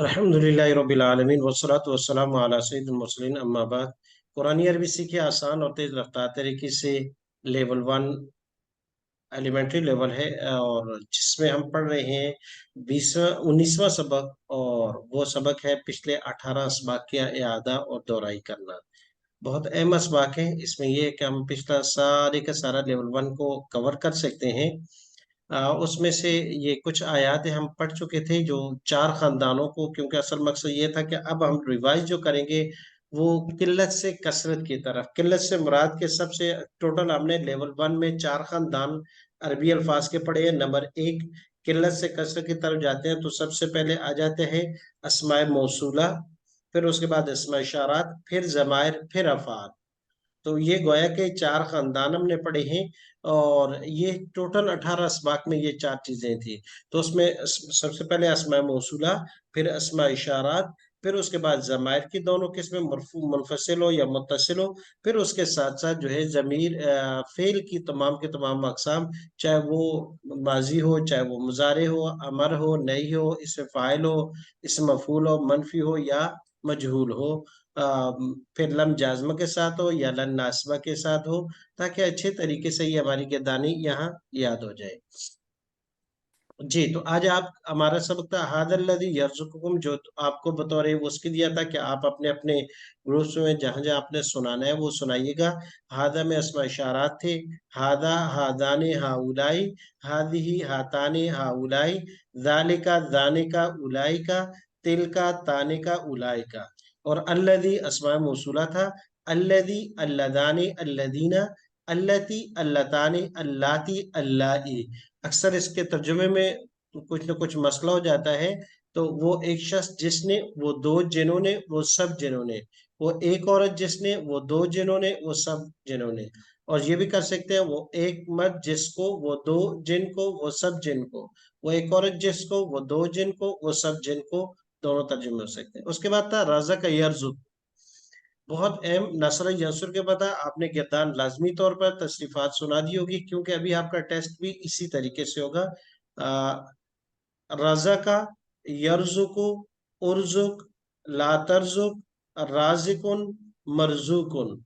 अल्हम्दुलिल्लाहि रब्बिल आलमीन वस्सलातु वस्सलामु अला सय्यिदिल मुरसलीन अम्मा बाद। कुरानी अरबी सीखे आसान और तेज रफ्तार तरीके से। लेवल वन एलिमेंट्री लेवल है और जिसमें हम पढ़ रहे हैं 19वां सबक, और वो सबक है पिछले 18 असबाक का इआदा और दोहराई करना। बहुत अहम असबाक है। इसमें ये है कि हम पिछला सारे का सारा लेवल वन को कवर कर सकते हैं। उसमें से ये कुछ आयातें हम पढ़ चुके थे जो चार खानदानों को, क्योंकि असल मकसद ये था कि अब हम रिवाइज जो करेंगे वो किल्लत से कसरत की तरफ। किल्लत से मुराद के सबसे टोटल हमने लेवल वन में चार खानदान अरबी अल्फाज के पढ़े हैं। नंबर एक, किल्लत से कसरत की तरफ जाते हैं तो सबसे पहले आ जाते हैं अस्माए मौसूला, फिर उसके बाद अस्माए इशारात, फिर जमायर, फिर अफ़आल। तो ये गोया के चार खानदान हमने पढ़े हैं, और ये टोटल 18 असबाक में ये चार चीजें थी। तो उसमें सबसे पहले अस्मा मौसूला, फिर अस्मा इशारात, फिर उसके बाद जमायर की दोनों किस्में, मरफू मुनफसिल हो या मुत्तसिल हो, फिर उसके साथ साथ जो है जमीर फेल की तमाम के तमाम अकसाम, चाहे वो माजी हो, चाहे वो मुजारे हो, अमर हो, नई हो, इसमें फाइल हो, इसमें मफूल हो, मनफी हो या मजहूल हो। फिर लम जाजमा के साथ हो या लन नासबा के साथ हो, ताकि अच्छे तरीके से ये हमारी गर्दानी यहाँ याद हो जाए। जी, तो आज आप हमारा सबक था हादल्लज़ी यर्ज़ुकुकुम, जो आपको बतौर उसकी दिया था कि आप अपने अपने ग्रुप्स में जहां जहां आपने सुनाना है वो सुनाइएगा। हादा में अस्मा इशारात थे। हादा, हादाने, हाउलाई, हादिही, हाताने, हाउलाई, जालिका, जानिका, उलाइका, तिलका, तानिका, उलाइका। और अल्लज़ी अस्मा मौसूला था। अल्लज़ी, अल्लदाने, अल्लदीना, अल्लती, अल्लताने, अल्लाती, अल्लाई। अक्सर इसके तर्जुमे में कुछ न कुछ मसला हो जाता है। तो वो एक शख्स जिसने, वो दो जिन्होंने, वो सब जिन्होंने, वो एक औरत जिसने, वो दो जिन्होंने, वो सब जिन्होंने। और ये भी कर सकते हैं वो एक मर्द जिसको, वो दो जिनको, वो सब जिनको, वो एक औरत जिसको, वो दो जिनको, वो सब जिनको। दोनों तर्जुमे हो सकते हैं। उसके बाद था राजा का यर्जुक। बहुत अहम नसर यंसुर के पता आपने किरदार लाजमी तौर पर तशरीफात सुना दी होगी, क्योंकि अभी आपका टेस्ट भी इसी तरीके से होगा। रज़का, यरजुकु, उर्जुक, ला तरजुक, राजिकुन, मरजुकुन।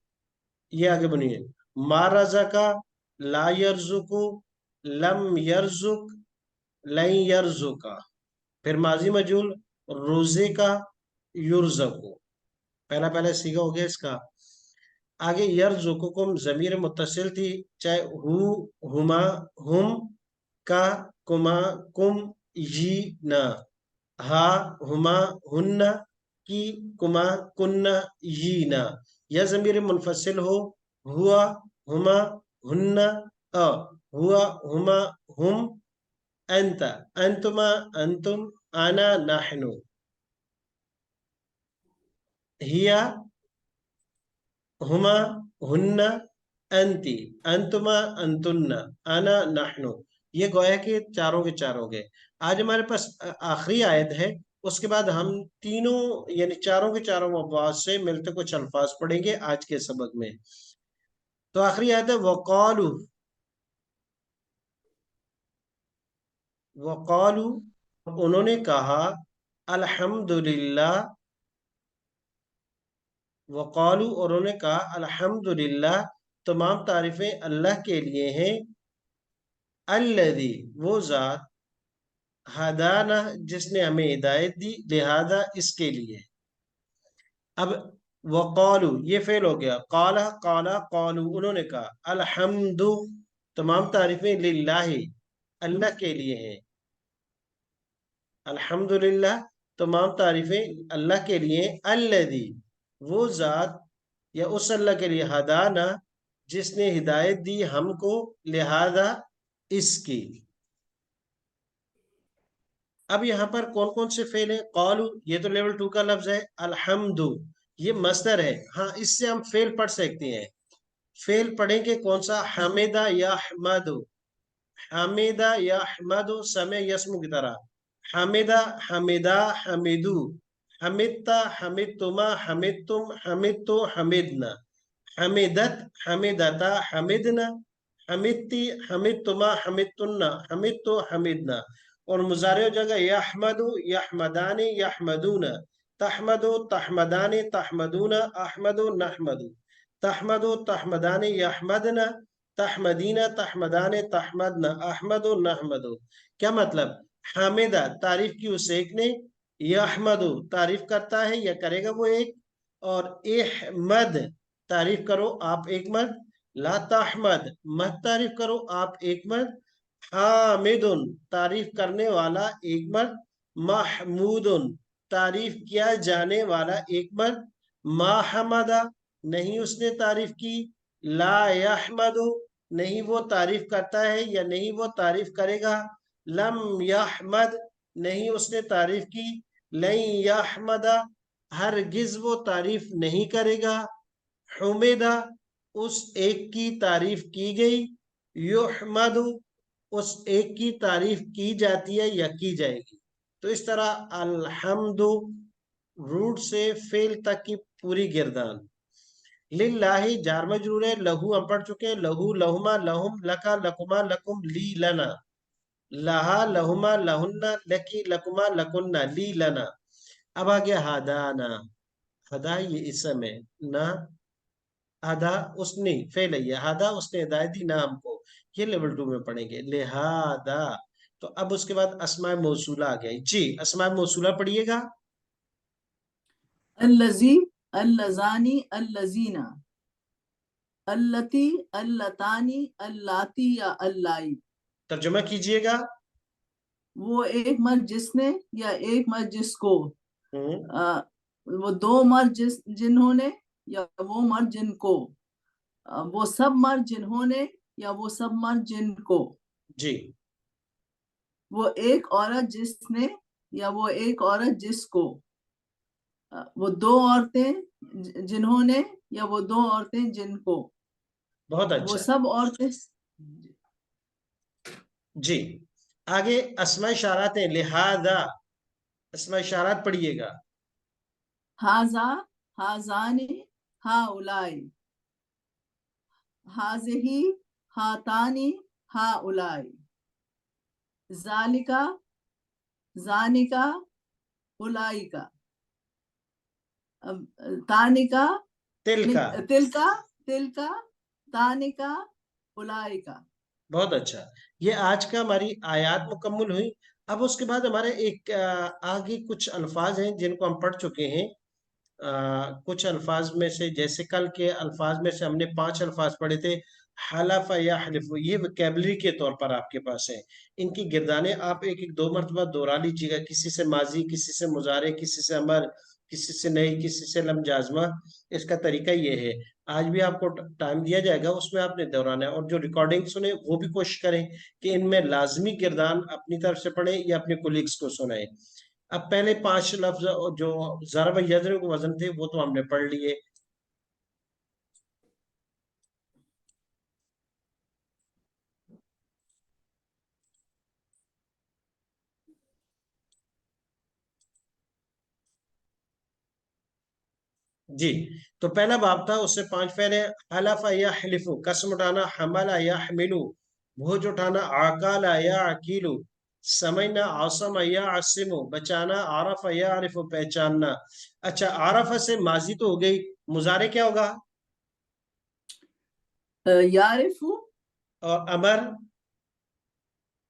ये आगे बनिए। मा रज़का, ला यरजुकु, लम यरजुक, लन यरजुका। फिर माजी मजूल, रोजे का, युर्जकु। पहला पहला सीखा हो गया इसका। आगे यरजुकुकुम जमीर मुत्तसिल थी, चाहे हु, हुमा, हुम, का, कुमा, कुम, यी, न। हा, हुमा, हुन्ना, की, कुमा, कुन्ना, यी, न। यह जमीर मुनफसिल हो, हुआ, हुमा, हुन्ना, अ, हुआ, हुमा, हुम, अंत, अंतुमा, अंतुम, आना, नाहनु, हिया, हुमा, हुन्ना, अंती, अंतुमा, अंतुन्ना, आना, नाहनु। ये गोया के चारों के चार हो गए। आज हमारे पास आखिरी आयत है। उसके बाद हम तीनों यानी चारों के चारों अल्फाज से मिलते कुछ अल्फाज पढ़ेंगे आज के सबक में। तो आखिरी आयत है वक़ालू। वक़ालू, उन्होंने कहा, अल्हम्दुलिल्लाह। वक़ालू, और उन्होंने कहा, अल्हम्दुलिल्लाह, तमाम तारीफें अल्लाह के लिए हैं। अल्लज़ी, वो जात, हदाना, जिसने हमें हिदायत दी, लिहाजा, इसके लिए। अब वक़ालू ये फेल हो गया। काला, काला, कालू, उन्होंने कहा। अल्हम्दु, तमाम तारीफें, लिल्लाहि, अल्लाह के लिए हैं। अल्हम्दुलिल्लाह, तमाम तारीफें अल्लाह के लिए। अल्लज़ी, वो जात या उस अल्लाह के लिए, हदाना, जिसने हिदायत दी हमको, लिहाजा, इसकी। अब यहाँ पर कौन कौन से फेल है? कौलू, ये तो लेवल टू का लफ्ज है। अल्हम्दु, ये मस्दर है। हाँ, इससे हम फेल पढ़ सकते हैं। फेल पढ़ेंगे कौन सा? हमेदा या हमादो। हमेदा या हमादो, समय यसमु की तरह। हमेदा, हमेदा, हमेदू, हमिदता, हमिदतुमा, हमिदतुम, हमिदतो, हमिदना। हमिदत, हमिदता, हमिदना, हमिदती, हमिदतुमा, हमिदतुन्ना, हमिदतो, हमिदना। اور مضارع ہو جائے گا یحمدو یحمدانی یحمدون، تحمدو تحمدانی تحمدون، احمدو نحمدو، تحمدو تحمدانی یحمدنا، تحمدینہ تحمدان تحمدنا، احمد و نحمد. کیا مطلب؟ حامدہ تعریف کی اس ایک نے، یحمد تعریف کرتا ہے یا کرے گا وہ ایک، اور احمد تعریف کرو آپ ایک مرد، لا تحمد مت تعریف کرو آپ ایک مرد، حامد تعریف کرنے والا ایک مرد، محمود تعریف کیا جانے والا ایک مرد، ما حمدہ نہیں اس نے تعریف کی، لا یحمد نہیں وہ تعریف کرتا ہے یا نہیں وہ تعریف کرے گا، لم یحمد نہیں اس نے تعریف کی، لن یحمد ہرگز وہ تعریف نہیں کرے گا، حمیدہ اس ایک کی تعریف کی گئی، یحمد اس ایک کی تعریف کی جاتی ہے یا کی جائے گی. تو اس طرح الحمد روٹ سے فعل تک کی پوری گردان. للہ جار مجرور ہے، لہو ہم پڑھ چکے ہیں، لہو لہما لہم لکا لکما لکم لی لنا، لہا لہما لہن لکی لکما لکن لی لنا. اب آگیا ہدانا، ہدا یہ اسم ہے نہ، ہدا اس نے فعل ہے، ہدا اس نے ہدایت دی نہ ہم کو، یہ لیول 2 میں پڑھیں گے لہذا. تو اب اس کے بعد اسماء موصولہ آ گیا جی، اسماء موصولہ پڑھیے گا. الذی اللذانی اللذینا، اللتی اللتانی اللاتی یا اللائی. ترجمہ کیجئے گا. وہ ایک مرد جس نے یا ایک مرد جس کو، وہ دو مرد جنہوں نے یا وہ مرد جن کو، وہ سب مرد جنہوں نے یا وہ سب مرد جن کو، جی وہ ایک عورت جس نے یا وہ ایک عورت جس کو، وہ دو عورتیں جنہوں نے یا وہ دو عورتیں جن کو، بہت وہ اچھا. سب عورتیں. جی آگے اسماء اشارات ہیں، لہذا اسماء اشارات پڑھیے گا. ہاذا ہاذانی ہاؤلائی، ہاذہی ہاتانی ہاؤلائی، ذالکا ذانکا اولائکا، تانکا تلکا. تلکا تلکا تانکا اولائکا. بہت اچھا. یہ آج کا ہماری آیات مکمل ہوئی. اب اس کے بعد ہمارے ایک آگے کچھ الفاظ ہیں جن کو ہم پڑھ چکے ہیں. کچھ الفاظ میں سے جیسے کل کے الفاظ میں سے ہم نے 5 الفاظ پڑھے تھے، حلف یحلف، یہ وکیبلری کے طور پر آپ کے پاس ہے. ان کی گردانیں آپ ایک ایک 2 مرتبہ دہرا لیجیے گا، کسی سے ماضی، کسی سے مضارع، کسی سے امر، کسی سے نہیں، کسی سے لم جازمہ. اس کا طریقہ یہ ہے. آج بھی آپ کو ٹائم دیا جائے گا، اس میں آپ نے دہرانا ہے، اور جو ریکارڈنگ سنیں وہ بھی کوشش کریں کہ ان میں لازمی گردان اپنی طرف سے پڑھیں یا اپنے کولیگز کو سنائیں. اب پہلے 5 لفظ جو ضرب یضرب کو وزن تھے وہ تو ہم نے پڑھ لیے. جی تو پہلا باب تھا، اس سے 5 فعل ہیں. حلف یحلف قسم اٹھانا، حمل یحملو بوجھ اٹھانا، عقال یعقیلو سمجھنا، عاصم یعصم بچانا، عرف یعرف پہچاننا. اچھا عرف سے ماضی تو ہو گئی، مضارع کیا ہوگا؟ یعرف اور امر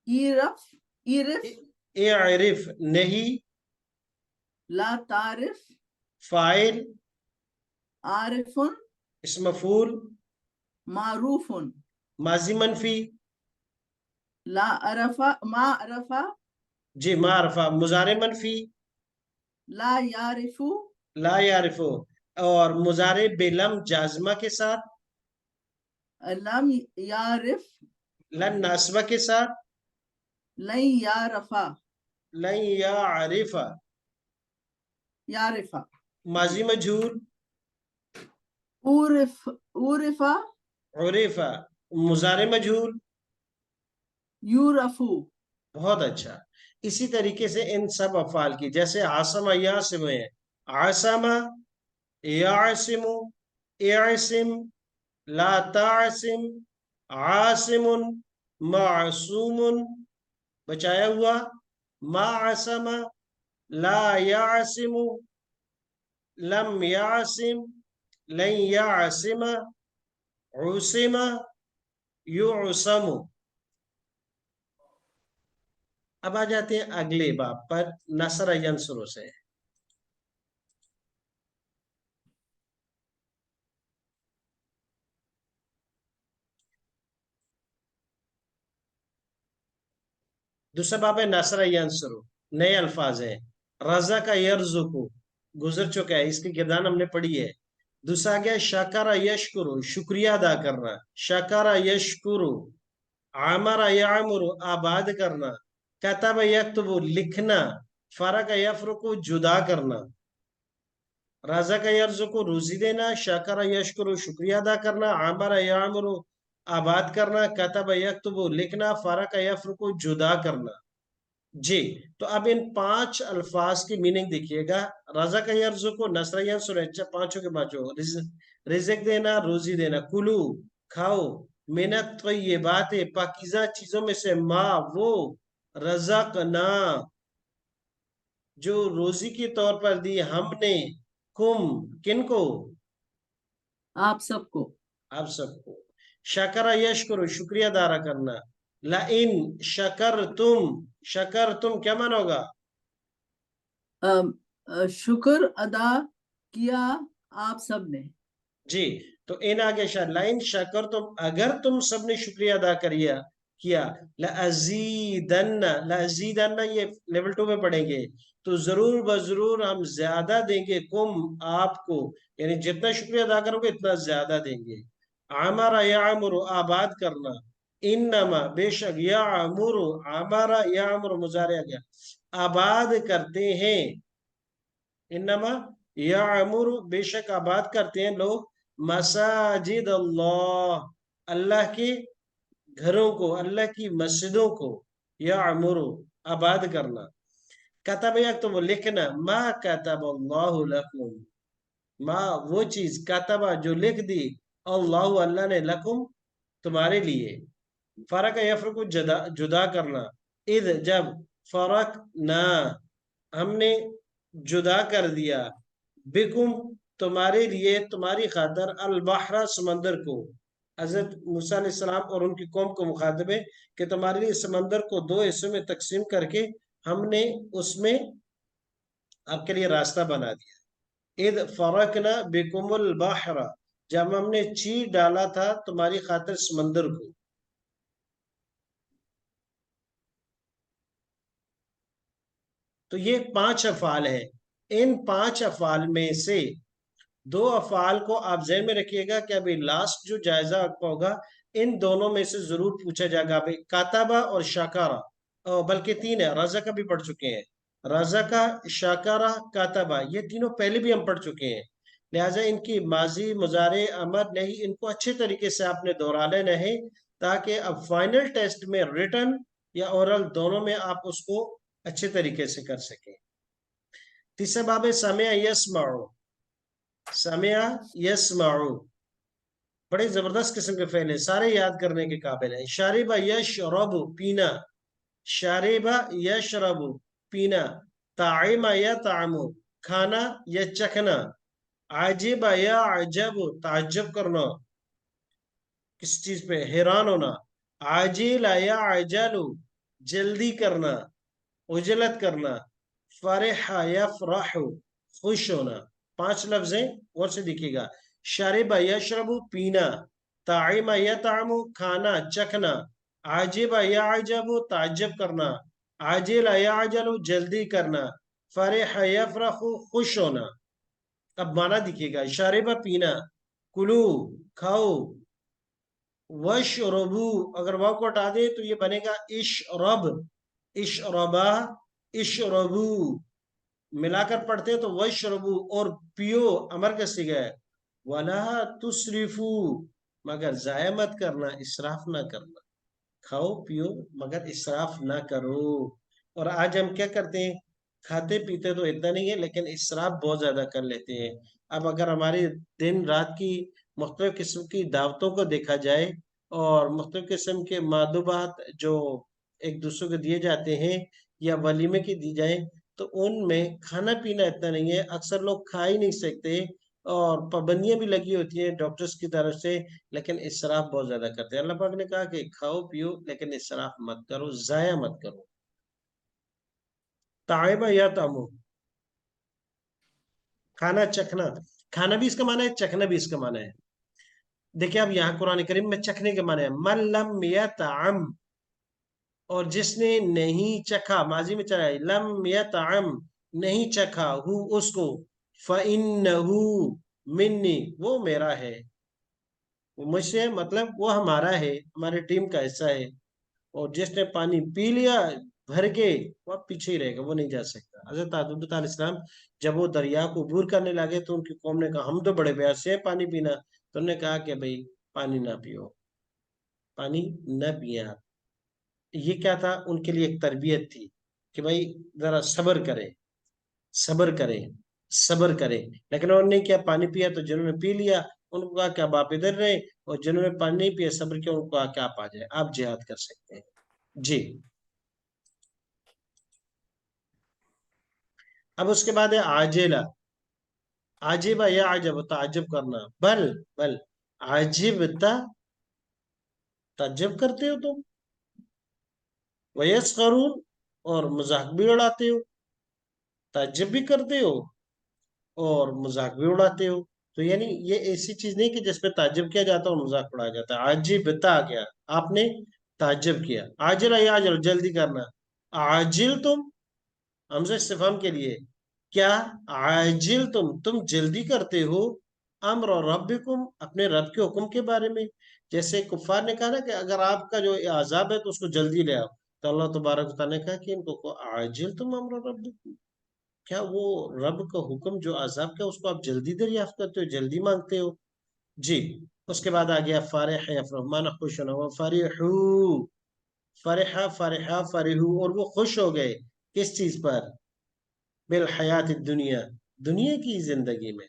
ایرف ایرف، اعرف نہیں، لا تعرف فاعل عارف، اسم مفعول، معروف، ماضی منفی، لا عرف ما عرف، جی معرفہ، مضارع منفی، لا یعرف، لا یعرف، اور مضارع بلم جازمہ کے ساتھ، لم یعرف، لن ناسبہ کے ساتھ، لن یعرف، لن یعرف، یعرف، ماضی مجہول، عرف عرف، عرف، مضارع مجہول. یعرف. بہت اچھا. اسی طریقے سے ان سب افعال کی، جیسے عاصم یعصم ہے، عاصم یعصم، اعصم، لا تعصم، عاصم، معصوم بچایا ہوا، मा आसम, ला यासिम, लम यासिम, लन यासिम, उसिम, युसम। अब आ जाते हैं अगले बाब पर, नसर यंसुर से। दूसरा बाब है नसर यंसुर, नए अल्फाज हैं। रजा का यरजुकु गुजर चुका है, इसकी गिरदान हमने पढ़ी है। दूसरा गया शकारा यशकुरु, शुक्रिया अदा करना। शकारा यशकुरु। आमरा यामुरु, आबाद करना। कतब यक्तुबु, लिखना। फरक यफरुकु, जुदा करना। राजा का यर्जुकु, रोजी देना। शकारा यशकुरु, शुक्रिया अदा करना। आमरा यामुरु, आबाद करना। कतब यक्तुबु, लिखना। फरक यफरुकु, जुदा करना। जी, तो अब इन 5 अल्फाज की मीनिंग देखिएगा। राजा का यर्जुकु, नसर यंसुर, पांचों के पांचों। रिज़्क देना, रोजी देना। कुलू, खाओ। मिनत तो ये बात है, पाकीज़ा चीजों में से, माँ वो, रज़क़ना जो रोजी के तौर पर दी हमने, कुम किनको, आप सबको। आप सबको। शकरा यशकुरु, शुक्रिया अदा करना। ला इन शकर तुम क्या माना होगा? शुक्र अदा किया आप सबने। जी, तो इन आगे लाइन शकर तुम, अगर तुम सबने शुक्रिया अदा किया लअज़ीदन्ना, ये लेवल 2 में पढ़ेंगे, तो जरूर बजरूर हम ज्यादा देंगे, कुम आपको, यानी जितना शुक्रिया अदा करोगे इतना ज्यादा देंगे। आमरा यामुरु, आबाद करना। इन्नमा, बेशक, यामुरु, आमरा यामुरु मुजारे आ गया, आबाद करते हैं। इन्नमा यामुरु, बेशक आबाद करते हैं लोग, मसाजिद अल्लाह, अल्लाह के घरों को, अल्लाह की मस्जिदों को। यामुरु, आबाद करना। कतब यक, तो वो लिखना। मा कतब अल्लाहु लकुम, माँ वो चीज, कतबा जो लिख दी, अल्लाह अल्लाह ने, लकुम तुम्हारे लिए। फरक यफरक जुदा जुदा करना। इद जब, फरक ना हमने जुदा कर दिया, बिकुम तुम्हारे लिए, तुम्हारी खातर, अल बहरा समंदर को। हजरत मूसा अलैहिस्सलाम और उनकी कौम को मुखातिब है कि तुम्हारे लिए समंदर को 2 हिस्सों में तकसीम करके हमने उसमें आपके लिए रास्ता बना दिया। इद फरकना बिकुमुल बहरा, जब हमने चीर डाला था तुम्हारी खातिर समंदर को। तो ये 5 अफाल है। इन 5 अफाल में से 2 अफाल को आप ज़हन में रखिएगा कि अभी लास्ट जो जायजा आपका होगा, इन दोनों में से जरूर पूछा जाएगा। अभी काताबा और शाकारा, बल्कि 3 है, रजा का भी पढ़ चुके हैं। रजा का, शाकारा, काताबा, ये तीनों पहले भी हम पढ़ चुके हैं। लिहाजा इनकी माजी, मुजारे, अमर नहीं, इनको अच्छे तरीके से आपने दोहरा लेना है, ताकि अब फाइनल टेस्ट में रिटन या ओरल दोनों में आप उसको अच्छे तरीके से कर सकें। तीसरा बाब है समिया यस्माउ। समिया यस्माउ, बड़े जबरदस्त किस्म के फेल है, सारे याद करने के काबिल है। शारिबा यशरबु, पीना। शारिबा यशरबु, पीना। ताइमा यतअमु, खाना या चखना। आजिबा यअजबु, ताज्जुब करना, किस चीज पे, हैरान होना। आजिला यअजलु, जल्दी करना, उजलत करना। फरहा यफरहु, खुश होना। 5 लफ्ज हैं, और से देखिएगा। शरिबा यशरबु, पीना। ताइमा यतअमु, खाना चखना। आजिबा यअजबु, ताज्जुब करना। आजिला यअजलु, जल्दी करना। फरहा यफरहु, खुश होना। अब माना देखिएगा। शरिबा, पीना। कुलू, खाओ। वशरबू, अगर वाव को हटा दे तो ये बनेगा इशरब, इशरबा, इशरबू। मिलाकर पढ़ते हैं तो वशरबू, और पियो, अमर का सिगा है। वला तुसरिफू, मगर जाया मत करना, इसराफ ना करना। खाओ पियो मगर इसराफ ना करो। और आज हम क्या करते हैं, खाते पीते तो इतना नहीं है, लेकिन इसराफ बहुत ज्यादा कर लेते हैं। अब अगर हमारी दिन रात की मुख्तलिफ किस्म की दावतों को देखा जाए, और मुख्तलिफ किस्म के मादुबात जो एक दूसरे को दिए जाते हैं, یا वलीमे की दी जाए तो उनमें खाना पीना इतना नहीं है, अक्सर लोग खा ही नहीं सकते और पाबंदियां भी लगी होती हैं डॉक्टर्स की तरफ से, लेकिन इसराफ बहुत ज्यादा करते हैं। अल्लाह पाक ने कहा कि खाओ पियो लेकिन इसराफ मत करो, जाया मत करो। ताइबा या तामो, खाना चखना, खाना भी इसका माना है, चखना भी इसका माना है। देखिए अब यहाँ कुरान करीम में चखने के माने है, मन लम यतअम, और जिसने नहीं चखा, माजी में चला है, लम यतअम, नहीं चखा, हु उसको, फइन्नहु मिन्नी, वो मेरा है, वो मुझसे मतलब वो हमारा है, हमारे टीम का हिस्सा है। और जिसने पानी पी लिया भर के, वो पीछे ही रहेगा, वो नहीं जा सकता। हजरत आदम अलैहिस्सलाम जब वो दरिया को अबूर करने लगे तो उनकी कौम ने कहा हम तो बड़े प्यासे हैं, पानी पीना। तो उन्होंने कहा कि भाई पानी ना पियो, पानी न पिए आप। ये क्या था, उनके लिए एक तरबियत थी कि भाई जरा सब्र करें, सब्र करें, सब्र करें। लेकिन उन्होंने क्या, पानी पिया तो जिन्होंने पी लिया उनको कहा कि अब आप इधर रहे, और जिन्होंने पानी नहीं पिया सब्र किया उनको कहा कि आप आ जाए, आप जिहाद कर सकते हैं। जी। अब उसके बाद है आजिला, आजिबा या आजब, ताज्जुब करना, बल, बल, आजिबता, ताज्जुब करते हो तुम, वयस्खरून, और मजाक भी उड़ाते हो, ताज्जुब भी करते हो और मजाक भी उड़ाते हो। तो यानी ये ऐसी चीज नहीं कि जिसपे ताज्जुब किया जाता है और मजाक उड़ाया जाता है। आजिबता आ गया, आपने ताज्जुब किया। आजिला या आजल, जल्दी करना, आजिल हमसे इस्तिफाम के लिए, क्या आजिल तुम जल्दी करते हो, अम्र और रब्बिकुम, अपने रब के हुक्म के बारे में। जैसे कुफार ने कहा ना कि अगर आपका जो आजाब है तो उसको जल्दी ले आओ, तो अल्लाह तबारक व तआला ने कहा कि इनको को आजिल अम्र रब्बिकुम, क्या वो रब का हुक्म जो आजाब का उसको आप जल्दी दरियाफ्त करते हो, जल्दी मांगते हो। जी। उसके बाद आ गया फारिह यफरहमान, खुश होना, फरिहू, फरिहा फरिहा फरिहू, और वो खुश हो गए किस चीज पर, बिल हयात दुनिया, दुनिया की जिंदगी में,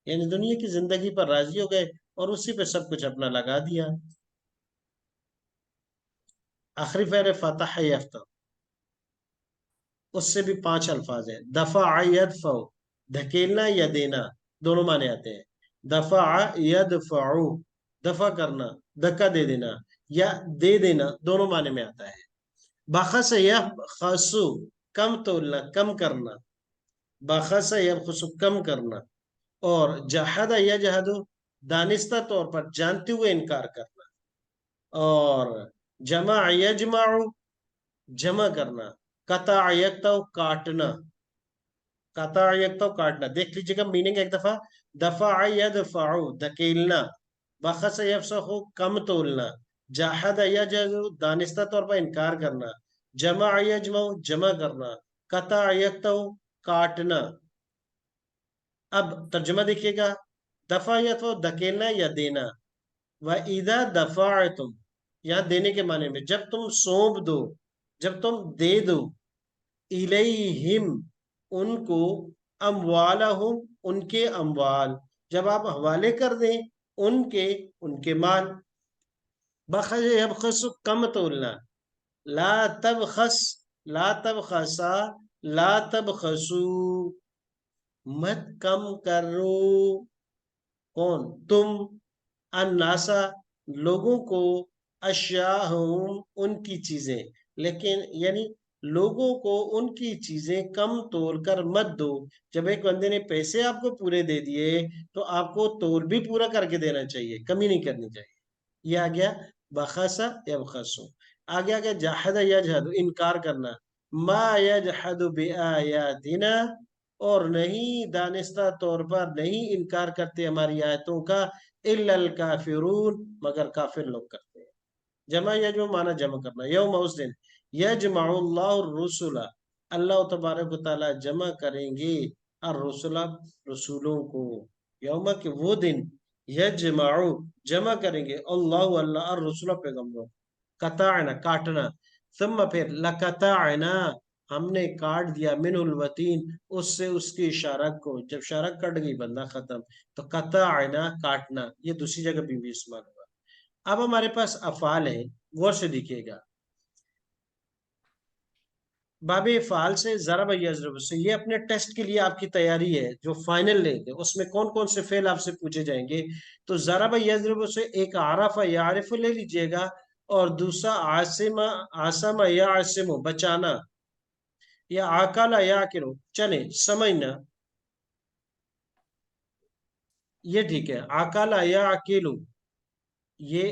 यानी दुनिया की जिंदगी पर राजी हो गए और उसी पे सब कुछ अपना लगा दिया। आखिरी फेर फतह यफ्तह, उससे भी 5 अल्फाज हैं। दफा यदफउ, धकेलना या देना, दोनों माने आते हैं। दफा यदफउ, दफा करना, धक्का दे देना, या दे देना, दोनों माने में आता है। बखस यबखसु, कम तोलना, कम करना, बखस यबखसु, कम करना। और जहद यजहदु, दानिस्ता तौर पर जानते हुए इनकार करना। और जमा यजमाउ, जमा करना। कता यक्ता, काटना, कता यक्ता, काटना। देख लीजिएगा मीनिंग एक दफा, दफा यदफउ, धकेलना, बखस यफसहु, कम तोलना, जहद यजहदु, दानिस्ता तौर पर इनकार करना, जमा यजमाउ, जमा करना, कता यक्ता, काटना। अब तर्जुमा देखिएगा, दफा या तो धकेलना या देना, व इदा दफा तुम, यहाँ देने के माने में, जब तुम सौंप दो, जब तुम दे दो, इलैहिम, उनको, अमवालहुम, उनके अमवाल, जब आप हवाले कर दें उनके, उनके माल। बखस यबखस, कम तोलना, ला तबखस, ला तबखसा, ला तबखसू, मत कम करो, कौन, तुम, अन्नासा, लोगों को, अश्याहुम, उनकी चीजें, लेकिन यानी लोगों को उनकी चीजें कम तोल कर मत दो। जब एक बंदे ने पैसे आपको पूरे दे दिए तो आपको तोल भी पूरा करके देना चाहिए, कमी नहीं करनी चाहिए। ये आ गया बखसा यबखसु। आगे आ गया जहद यजहद, इनकार करना, मा यजहद बिआयातिना, और नहीं दानिस्ता तौर पर नहीं इनकार करते हमारी आयतों का, इल्लल काफिरून, मगर काफिर लोग करते हैं। जमा यजमा माना जमा करना, यौम उस दिन, यजमाउल्लाहु रुसुला, अल्लाह तबारक व तआला जमा करेंगे और रसुला, रसूलों को, यौम के वो दिन, यजमाउ, जमा करेंगे, अल्लाह अल्लाह, और रसूला, पैगम्बरों, कताना, काटना, थम्मा, फिर लकताना, हमने काट दिया, मिनुल वतीन, उससे उसकी इशारत को, जब इशारत कट गई बंदा खत्म। तो कताना, काटना, ये दूसरी जगह भी इस्तेमाल हुआ। अब हमारे पास अफाल है, गौर से देखिएगा। باب فعال سے ضرب یضرب سے، یہ اپنے ٹیسٹ کے لیے آپ کی تیاری ہے جو فائنل لیں گے، اس میں کون کون سے فعل آپ سے پوچھے جائیں گے. تو ضرب یضرب سے ایک عرف یعرف لے لیجئے گا، اور دوسرا عاصم عاصم یعصم بچانا، یا عقل یعقل چلیں سمجھنا، یہ ٹھیک ہے. عقل یعقل یہ،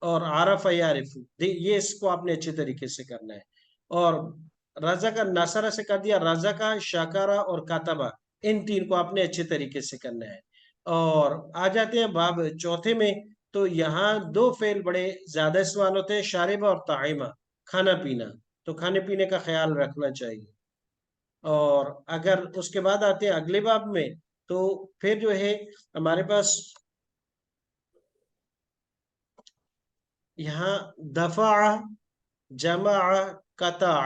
اور عرف یعرف، یہ اس کو آپ نے اچھے طریقے سے کرنا ہے. اور رزق نصرہ سے کر دیا، رزق شکرہ اور کتبہ، ان تین کو آپ نے اچھے طریقے سے کرنا ہے. اور آ جاتے ہیں باب چوتھے میں. تو یہاں دو فعل بڑے زیادہ استعمال ہوتے ہیں، شاربہ اور طعیمہ، کھانا پینا. تو کھانے پینے کا خیال رکھنا چاہیے. اور اگر اس کے بعد آتے ہیں اگلے باب میں، تو پھر جو ہے ہمارے پاس یہاں دفع، جمع، قطع،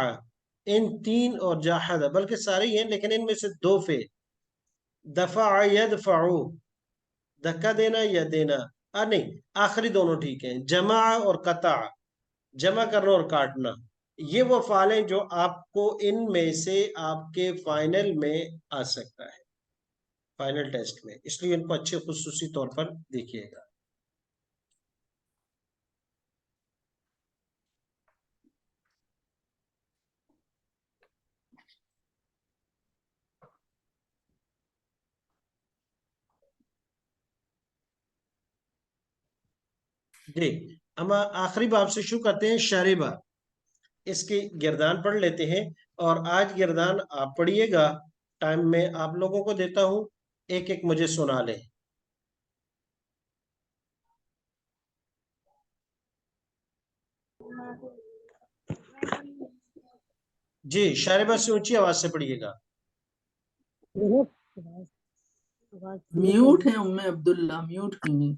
ان تین، اور جاہد، بلکہ سارے ہی ہیں لیکن ان میں سے دو فعل، دفع یدفع، دھکا دینا یا دینا، نہیں آخری دونوں ٹھیک ہیں، جمع اور قطع، جمع کرنا اور کاٹنا. یہ وہ فعال ہیں جو آپ کو ان میں سے آپ کے فائنل میں آ سکتا ہے، فائنل ٹیسٹ میں، اس لیے ان کو اچھے خصوصی طور پر دیکھیے گا. جی ہم آخری باب سے شروع کرتے ہیں، شاربہ. اس کی گردان پڑھ لیتے ہیں، اور آج گردان آپ پڑھیے گا، ٹائم میں آپ لوگوں کو دیتا ہوں، ایک ایک مجھے سنا لیں. جی شاربہ سے اونچی آواز سے پڑھیے گا. میوٹ ہے ام عبداللہ، میوٹ کیوں نہیں؟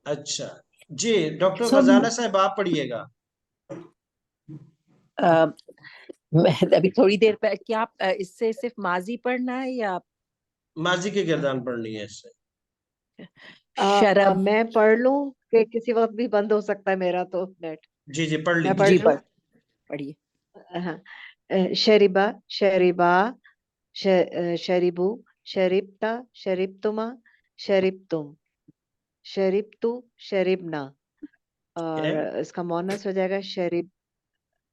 اچھا جی ڈاکٹر سب غزالہ صاحب آپ پڑھیے گا. ابھی تھوڑی دیر پہ کیا اس سے صرف ماضی پڑھنا ہے یا ماضی کی گردان پڑھنی ہے اس سے. شرب؟ میں پڑھ لوں کہ کسی وقت بھی بند ہو سکتا ہے میرا تو نیٹ؟ جی جی پڑھ میں لیجیے. پڑھ لوں. پڑھیے. ہاں. شریبا، شریبا، شریبو، شریبتا، شریبتما، شریبتم، شریبتو، شریبنا. اور اس کا مونس ہو جائے گا شریب،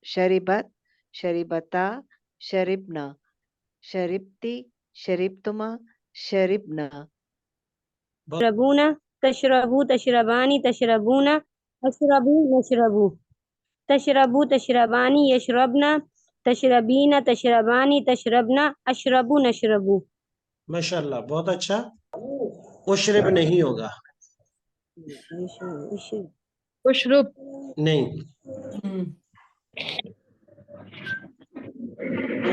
شریبت، شریبتا، شریبنا، شریبتی، شریبتما، شریبنا. تشربون، تشربو، تشربانی، تشربون، اشربو، نشربو، تشربو، تشربانی، یشربنا، تشربین، تشربانی، تشربنا، اشربو، نشربو. ماشاء اللہ بہت اچھا. اشرب نہیں ہوگا، اشرب نہیں،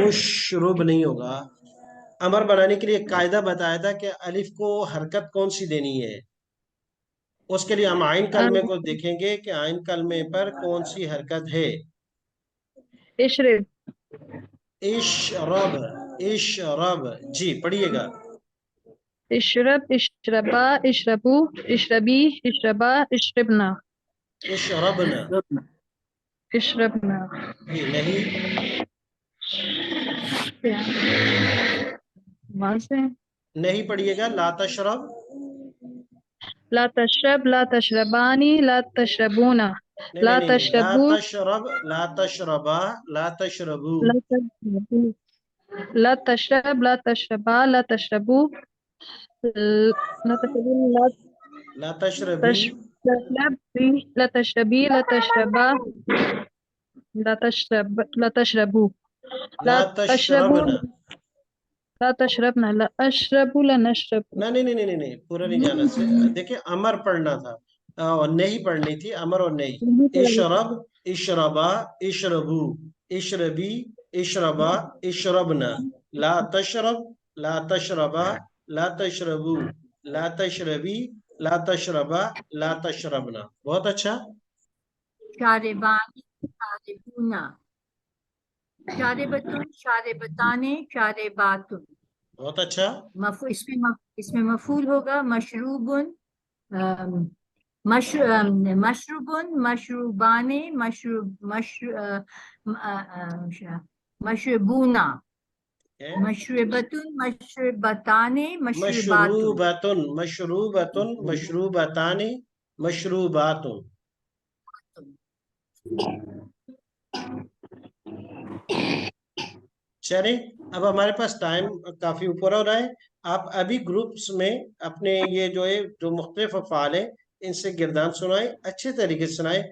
اشرب نہیں ہوگا. امر بنانے کے لیے ایک قاعدہ بتایا تھا کہ الف کو حرکت کون سی دینی ہے. اس کے لیے ہم آئین کلمے کو دیکھیں گے کہ آئین کلمے پر کون سی حرکت ہے. اشرب، اشرب، اشرب، جی پڑھیے گا. اشرب، اشربا، اشربو، اشربی، اشربا، اشربنا، اشربنا، اشربنا. جی نہیں، وہاں سے نہیں پڑھیے گا. لا تشرب، لا تشرب، لا تشربانی، لا تشربونا، نہیں لا نہیں نہیں نہیں، لا تشربو، تشرب، لا تشربا، لا تشربو، لا تشربو، لا تشرب، لا تشربا، لا تشربو، لا تشربو، لا تشربی، لا تشربی، لا تشربا، لا تشرب، لا تشربو، لا لا تشربو، تشربنا. لا تشربنا، لا اشرب، لا نشرب. نہیں نہیں نہیں نہیں نہیں، پورا نہیں جانا سے. دیکھیں امر پڑھنا تھا اور نہیں پڑھنی تھی، امر اور نہیں. اشرب، اشربا، اشربو، اشربی، اشربا، اشربنا. لا تشرب، لا تشربا، لا تشربو، لا تشربی، لا تشربا، لا تشربنا. بہت اچھا. شاربانی، شاربونا، شاربتن، شاربتانے، شارباتن. بہت اچھا. اس میں مفعول ہوگا مشروبن، مشروبun مشروبانی مشروبونا مشروبتun مشروبتانی مشروباتun مشروبتن مشروبتانی مشروباتن. چلیں اب ہمارے پاس ٹائم کافی اوپر ہو رہا ہے. آپ ابھی گروپس میں اپنے یہ جو مختلف افعال ہیں ان سے گردان سنائیں، اچھے طریقے سے سنائیں.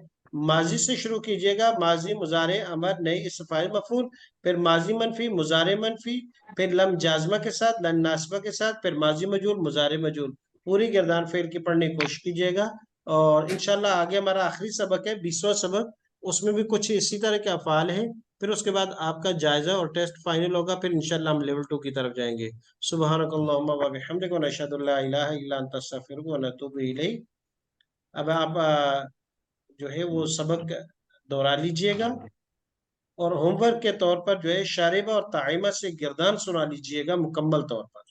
ماضی سے شروع کیجئے گا، ماضی، مضارع، امر، نئی، اسم فاعل، مفعول، پھر ماضی منفی، مضارع منفی، پھر لم جازمہ کے ساتھ، لم ناسبہ کے ساتھ، پھر ماضی مجہول، مضارع مجہول. پوری گردان فعل کی پڑھنے کی کوشش کیجئے گا. اور انشاءاللہ آگے ہمارا آخری سبق ہے 20واں سبق، اس میں بھی کچھ اسی طرح کے افعال ہیں. پھر اس کے بعد آپ کا جائزہ اور ٹیسٹ فائنل ہوگا، پھر انشاءاللہ ہم لیول 2 کی طرف جائیں گے. سبحانک اللہم و بحمدک ونشہد ان لا الہ الا انت نستغفرک ونتوب الیک. اب آپ جو ہے وہ سبق دہرا لیجئے گا اور ہوم ورک کے طور پر جو ہے شاربہ اور طائمہ سے گردان سنا لیجئے گا مکمل طور پر.